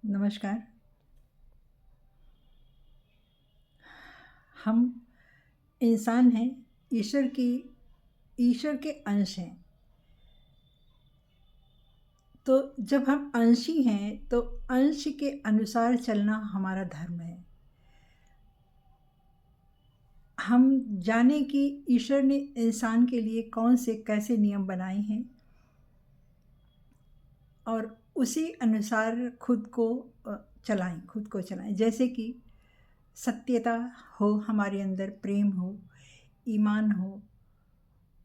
नमस्कार। हम इंसान हैं, ईश्वर के अंश हैं। तो जब हम अंशी हैं तो अंश के अनुसार चलना हमारा धर्म है। हम जाने कि ईश्वर ने इंसान के लिए कौन से कैसे नियम बनाए हैं और उसी अनुसार खुद को चलाएं। जैसे कि सत्यता हो, हमारे अंदर प्रेम हो, ईमान हो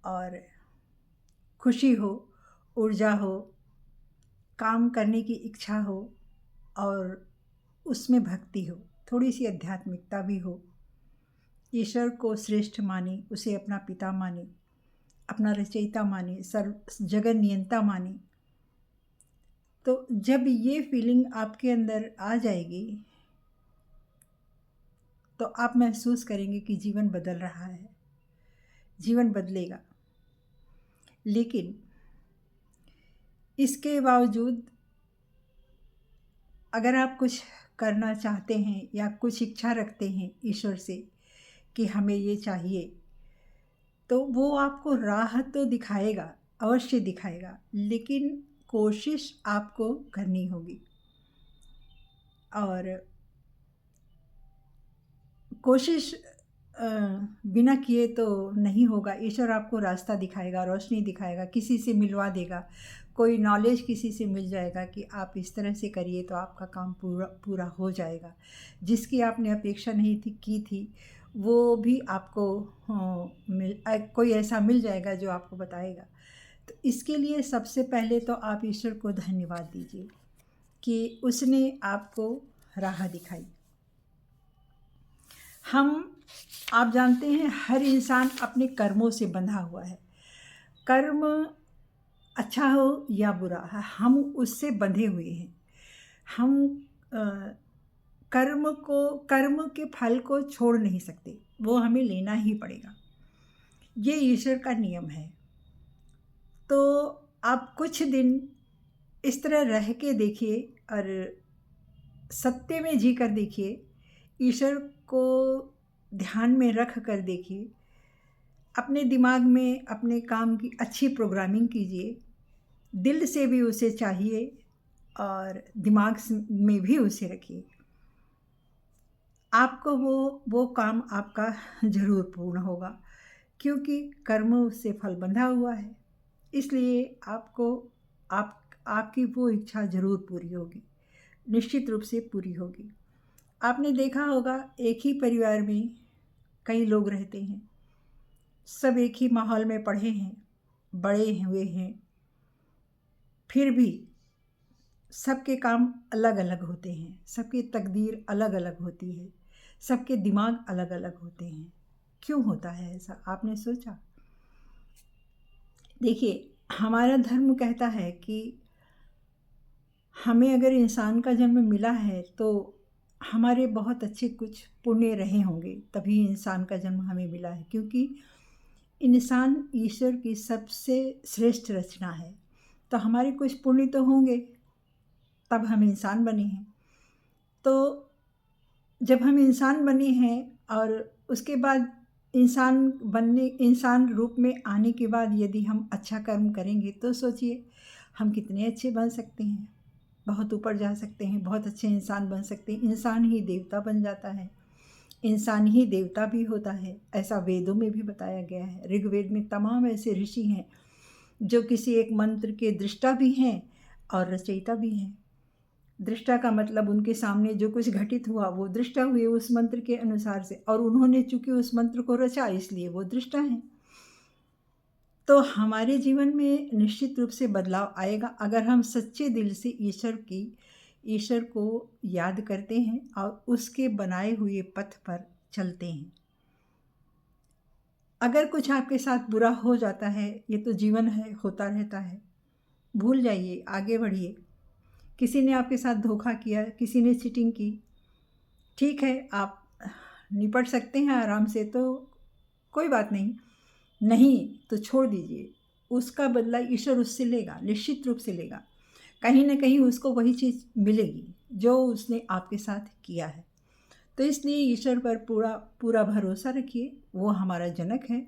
और खुशी हो, ऊर्जा हो, काम करने की इच्छा हो और उसमें भक्ति हो, थोड़ी सी आध्यात्मिकता भी हो। ईश्वर को श्रेष्ठ माने, उसे अपना पिता माने, अपना रचयिता माने, सर्व जगत नियंता माने। तो जब ये फीलिंग आपके अंदर आ जाएगी तो आप महसूस करेंगे कि जीवन बदल रहा है, जीवन बदलेगा। लेकिन इसके बावजूद अगर आप कुछ करना चाहते हैं या कुछ इच्छा रखते हैं ईश्वर से कि हमें ये चाहिए, तो वो आपको राह तो दिखाएगा, अवश्य दिखाएगा, लेकिन कोशिश आपको करनी होगी। और कोशिश बिना किए तो नहीं होगा। ईश्वर आपको रास्ता दिखाएगा, रोशनी दिखाएगा, किसी से मिलवा देगा, कोई नॉलेज किसी से मिल जाएगा कि आप इस तरह से करिए तो आपका काम पूरा हो जाएगा। जिसकी आपने अपेक्षा नहीं की थी वो भी आपको कोई ऐसा मिल जाएगा जो आपको बताएगा। तो इसके लिए सबसे पहले तो आप ईश्वर को धन्यवाद दीजिए कि उसने आपको राह दिखाई। आप जानते हैं हर इंसान अपने कर्मों से बंधा हुआ है। कर्म अच्छा हो या बुरा, हम उससे बंधे हुए हैं। हम कर्म के फल को छोड़ नहीं सकते, वो हमें लेना ही पड़ेगा। ये ईश्वर का नियम है। तो आप कुछ दिन इस तरह रह के देखिए और सत्य में जी कर देखिए, ईश्वर को ध्यान में रख कर देखिए, अपने दिमाग में अपने काम की अच्छी प्रोग्रामिंग कीजिए, दिल से भी उसे चाहिए और दिमाग में भी उसे रखिए। आपको वो काम आपका ज़रूर पूर्ण होगा, क्योंकि कर्म से फल बंधा हुआ है। इसलिए आपकी वो इच्छा ज़रूर पूरी होगी, निश्चित रूप से पूरी होगी। आपने देखा होगा एक ही परिवार में कई लोग रहते हैं, सब एक ही माहौल में पढ़े हैं, बड़े हुए हैं, फिर भी सबके काम अलग अलग होते हैं, सबकी तकदीर अलग अलग होती है, सबके दिमाग अलग अलग होते हैं। क्यों होता है ऐसा, आपने सोचा? देखिए, हमारा धर्म कहता है कि हमें अगर इंसान का जन्म मिला है तो हमारे बहुत अच्छे कुछ पुण्य रहे होंगे, तभी इंसान का जन्म हमें मिला है। क्योंकि इंसान ईश्वर की सबसे श्रेष्ठ रचना है, तो हमारे कुछ पुण्य तो होंगे, तब हम इंसान बने हैं। तो जब हम इंसान बने हैं और उसके बाद इंसान रूप में आने के बाद यदि हम अच्छा कर्म करेंगे तो सोचिए हम कितने अच्छे बन सकते हैं, बहुत ऊपर जा सकते हैं, बहुत अच्छे इंसान बन सकते हैं। इंसान ही देवता बन जाता है, इंसान ही देवता भी होता है, ऐसा वेदों में भी बताया गया है। ऋग्वेद में तमाम ऐसे ऋषि हैं जो किसी एक मंत्र के दृष्टा भी हैं और रचयिता भी हैं। दृष्टा का मतलब उनके सामने जो कुछ घटित हुआ वो दृष्टा हुए उस मंत्र के अनुसार से, और उन्होंने चूंकि उस मंत्र को रचा इसलिए वो दृष्टा हैं। तो हमारे जीवन में निश्चित रूप से बदलाव आएगा अगर हम सच्चे दिल से ईश्वर को याद करते हैं और उसके बनाए हुए पथ पर चलते हैं। अगर कुछ आपके साथ बुरा हो जाता है, ये तो जीवन है, होता रहता है, भूल जाइए, आगे बढ़िए। किसी ने आपके साथ धोखा किया, किसी ने चीटिंग की, ठीक है, आप निपट सकते हैं आराम से, तो कोई बात नहीं तो छोड़ दीजिए, उसका बदला ईश्वर उससे लेगा, निश्चित रूप से लेगा। कहीं ना कहीं उसको वही चीज़ मिलेगी जो उसने आपके साथ किया है। तो इसलिए ईश्वर पर पूरा पूरा भरोसा रखिए। वो हमारा जनक है,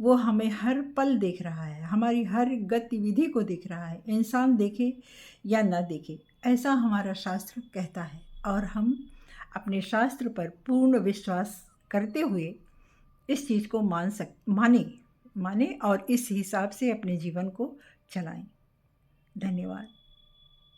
वो हमें हर पल देख रहा है, हमारी हर गतिविधि को देख रहा है, इंसान देखे या ना देखे, ऐसा हमारा शास्त्र कहता है। और हम अपने शास्त्र पर पूर्ण विश्वास करते हुए इस चीज़ को माने और इस हिसाब से अपने जीवन को चलाएं। धन्यवाद।